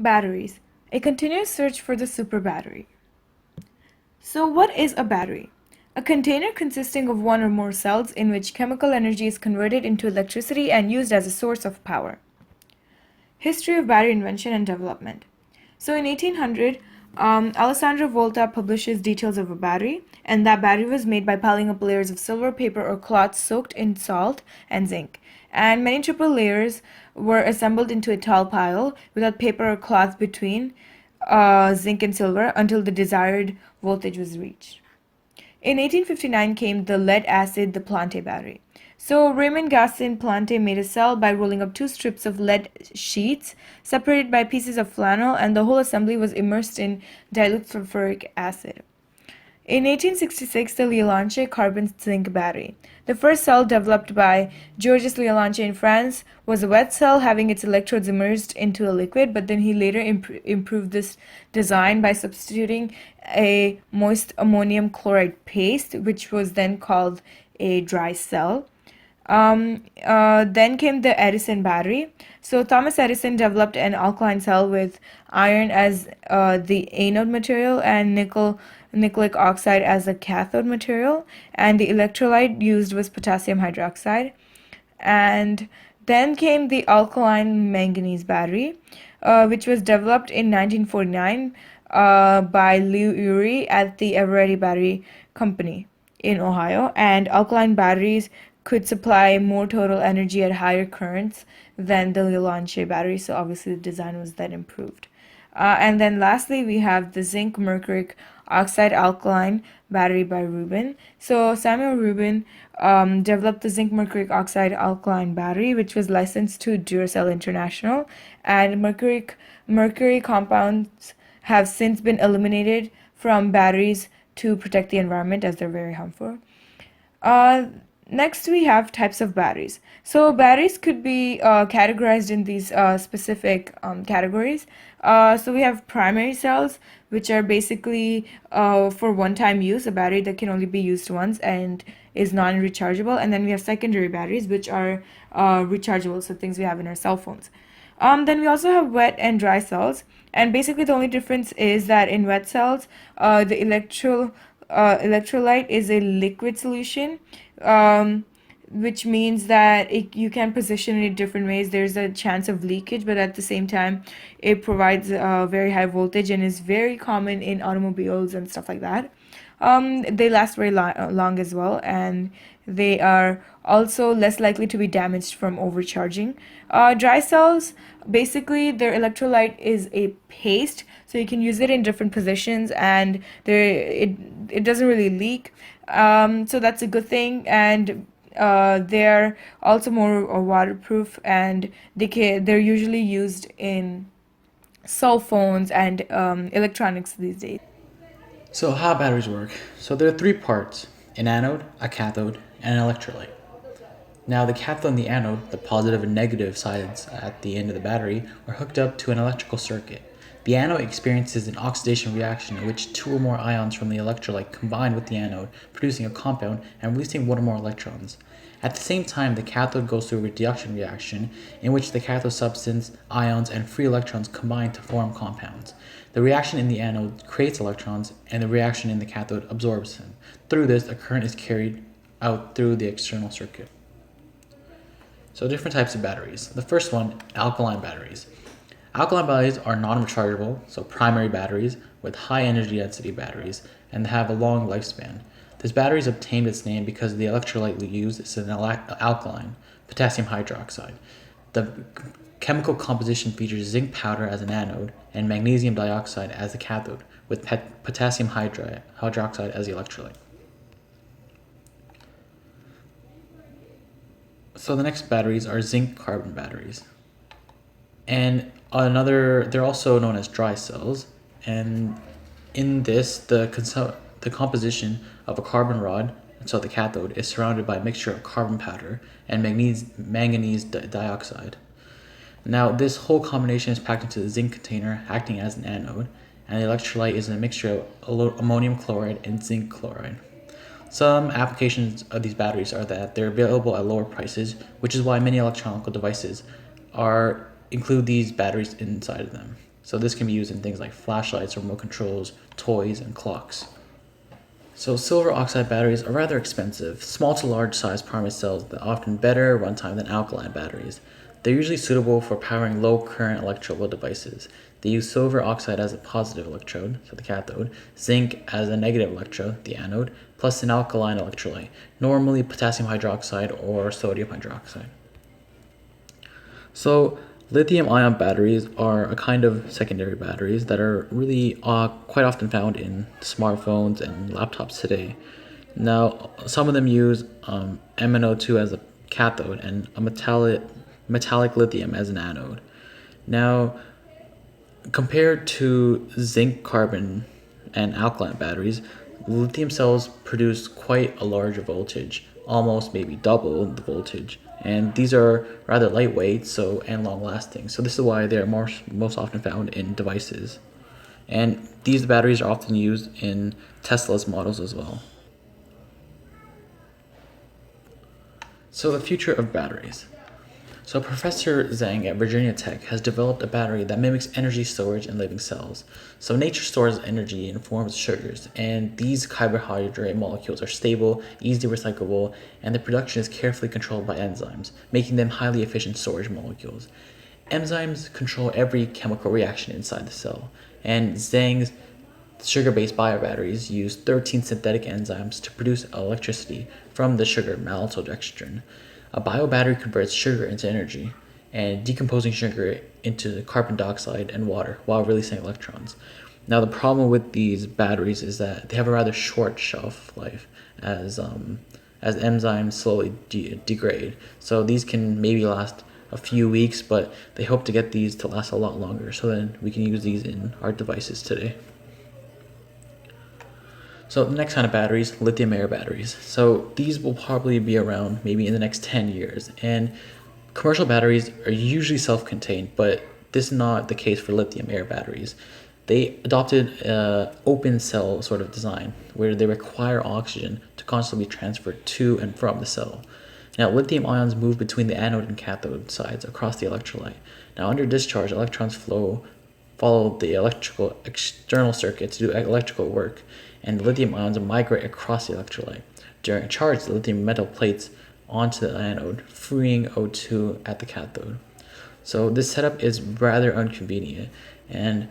Batteries, a continuous search for the super battery. So what is a battery? A container consisting of one or more cells in which chemical energy is converted into electricity and used as a source of power. History of battery invention and development. So in 1800, Alessandro Volta publishes details of a battery, and that battery was made by piling up layers of silver, paper, or cloth soaked in salt and zinc. And many triple layers were assembled into a tall pile without paper or cloth between zinc and silver until the desired voltage was reached. In 1859 came the lead-acid the Plante battery. So Raymond Gaston Plante made a cell by rolling up two strips of lead sheets separated by pieces of flannel, and the whole assembly was immersed in dilute sulfuric acid. In 1866, the Liolanche carbon zinc battery. The first cell developed by Georges Liolanche in France was a wet cell having its electrodes immersed into a liquid, but then he later improved this design by substituting a moist ammonium chloride paste, which was then called a dry cell. Then came the Edison battery. So Thomas Edison developed an alkaline cell with iron as the anode material and nickelic oxide as the cathode material, and the electrolyte used was potassium hydroxide. And then came the alkaline manganese battery, which was developed in 1949 by Lou Urey at the Eveready Battery Company in Ohio, and alkaline batteries could supply more total energy at higher currents than the Liolanche battery, so obviously the design was then improved. And then lastly, we have the zinc mercuric oxide alkaline battery by Rubin. So Samuel Rubin developed the zinc mercuric oxide alkaline battery, which was licensed to Duracell International, and mercury compounds have since been eliminated from batteries to protect the environment as they're very harmful. Uh, Next, we have types of batteries. So batteries could be categorized in these specific categories. So we have primary cells, which are basically for one-time use, a battery that can only be used once and is non-rechargeable. And then we have secondary batteries, which are rechargeable, so things we have in our cell phones. Then we also have wet and dry cells, and basically the only difference is that in wet cells, the electrolyte is a liquid solution, um, which means that you can position it in different ways. There's a chance of leakage, but at the same time, it provides very high voltage and is very common in automobiles and stuff like that. They last very long as well, and they are also less likely to be damaged from overcharging. Dry cells, basically, their electrolyte is a paste, so you can use it in different positions, and it doesn't really leak. So that's a good thing, and they're also more waterproof, and they're usually used in cell phones and electronics these days. So how batteries work? So there are three parts: an anode, a cathode, and an electrolyte. Now the cathode and the anode, the positive and negative sides at the end of the battery, are hooked up to an electrical circuit. The anode experiences an oxidation reaction in which two or more ions from the electrolyte combine with the anode, producing a compound and releasing one or more electrons. At the same time, the cathode goes through a reduction reaction in which the cathode substance, ions, and free electrons combine to form compounds. The reaction in the anode creates electrons, and the reaction in the cathode absorbs them. Through this, a current is carried out through the external circuit. So different types of batteries. The first one, alkaline batteries. Alkaline batteries are non-rechargeable, so primary batteries with high energy density batteries, and have a long lifespan. This battery is obtained its name because the electrolyte used is an alkaline, potassium hydroxide. The chemical composition features zinc powder as an anode and magnesium dioxide as the cathode, with potassium hydroxide as the electrolyte. So the next batteries are zinc carbon batteries. And they're also known as dry cells. And in this, the composition of a carbon rod, so the cathode, is surrounded by a mixture of carbon powder and manganese dioxide. Now, this whole combination is packed into the zinc container, acting as an anode, and the electrolyte is a mixture of ammonium chloride and zinc chloride. Some applications of these batteries are that they're available at lower prices, which is why many electronic devices include these batteries inside of them. So this can be used in things like flashlights, remote controls, toys, and clocks. So silver oxide batteries are rather expensive, small to large size primary cells that often better runtime than alkaline batteries. They're usually suitable for powering low current electrical devices. They use silver oxide as a positive electrode, so the cathode, zinc as a negative electrode, the anode, plus an alkaline electrolyte, normally potassium hydroxide or sodium hydroxide. So lithium-ion batteries are a kind of secondary batteries that are really quite often found in smartphones and laptops today. Now, some of them use MnO2 as a cathode and a metallic lithium as an anode. Now, compared to zinc, carbon, and alkaline batteries, lithium cells produce quite a large voltage, almost maybe double the voltage. And these are rather lightweight and long lasting. So this is why they're most often found in devices. And these batteries are often used in Tesla's models as well. So the future of batteries. So Professor Zhang at Virginia Tech has developed a battery that mimics energy storage in living cells. So nature stores energy in forms of sugars, and these carbohydrate molecules are stable, easily recyclable, and the production is carefully controlled by enzymes, making them highly efficient storage molecules. Enzymes control every chemical reaction inside the cell, and Zhang's sugar-based biobatteries use 13 synthetic enzymes to produce electricity from the sugar maltodextrin. A biobattery converts sugar into energy and decomposing sugar into carbon dioxide and water while releasing electrons. Now, the problem with these batteries is that they have a rather short shelf life as enzymes slowly degrade. So these can maybe last a few weeks, but they hope to get these to last a lot longer so then we can use these in our devices today. So the next kind of batteries, lithium-air batteries. So these will probably be around maybe in the next 10 years. And commercial batteries are usually self-contained, but this is not the case for lithium-air batteries. They adopted an open cell sort of design where they require oxygen to constantly be transferred to and from the cell. Now, lithium ions move between the anode and cathode sides across the electrolyte. Now, under discharge, electrons follow the electrical external circuit to do electrical work, and the lithium ions migrate across the electrolyte. During charge, the lithium metal plates onto the anode, freeing O2 at the cathode. So this setup is rather inconvenient, and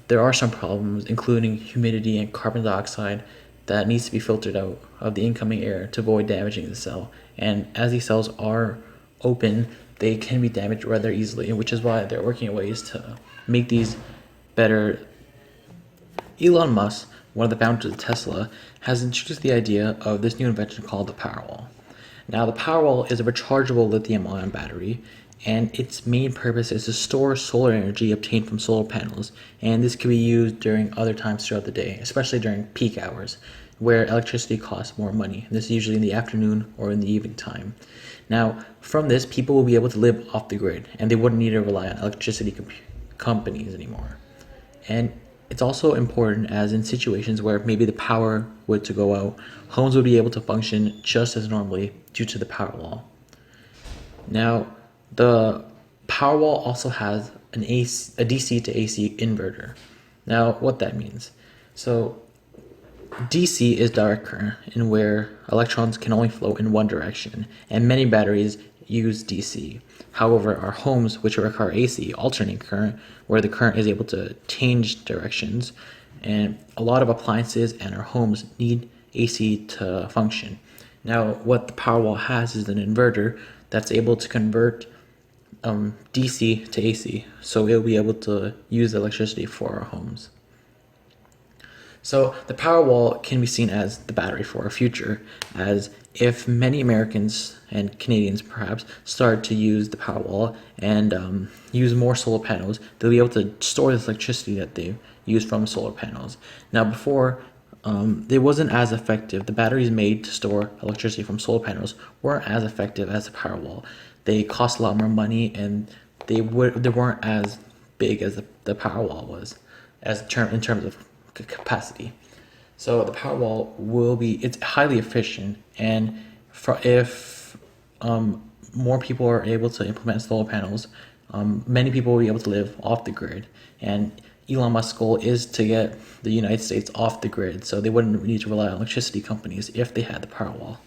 there are some problems, including humidity and carbon dioxide that needs to be filtered out of the incoming air to avoid damaging the cell. And as these cells are open, they can be damaged rather easily, which is why they're working on ways to make these better. Elon Musk, one of the founders of Tesla, has introduced the idea of this new invention called the Powerwall. Now, the Powerwall is a rechargeable lithium-ion battery, and its main purpose is to store solar energy obtained from solar panels, and this can be used during other times throughout the day, especially during peak hours, where electricity costs more money. This is usually in the afternoon or in the evening time. Now, from this, people will be able to live off the grid, and they wouldn't need to rely on electricity companies anymore. And it's also important as in situations where maybe the power were to go out, homes would be able to function just as normally due to the Powerwall. Now, the Powerwall also has a DC to AC inverter. Now, what that means. So, DC is direct current, in where electrons can only flow in one direction, and many batteries use DC. However, our homes, which require AC, alternating current, where the current is able to change directions, and a lot of appliances and our homes need AC to function. Now, what the Powerwall has is an inverter that's able to convert DC to AC, so it'll be able to use electricity for our homes. So the Powerwall can be seen as the battery for our future, as if many Americans and Canadians perhaps start to use the Powerwall and use more solar panels, they'll be able to store this electricity that they use from solar panels. Now before, it wasn't as effective. The batteries made to store electricity from solar panels weren't as effective as the Powerwall. They cost a lot more money, and they weren't as big as the Powerwall was, in terms of capacity. So the Powerwall it's highly efficient, and if more people are able to implement solar panels, many people will be able to live off the grid. And Elon Musk's goal is to get the United States off the grid, so they wouldn't need to rely on electricity companies if they had the Powerwall.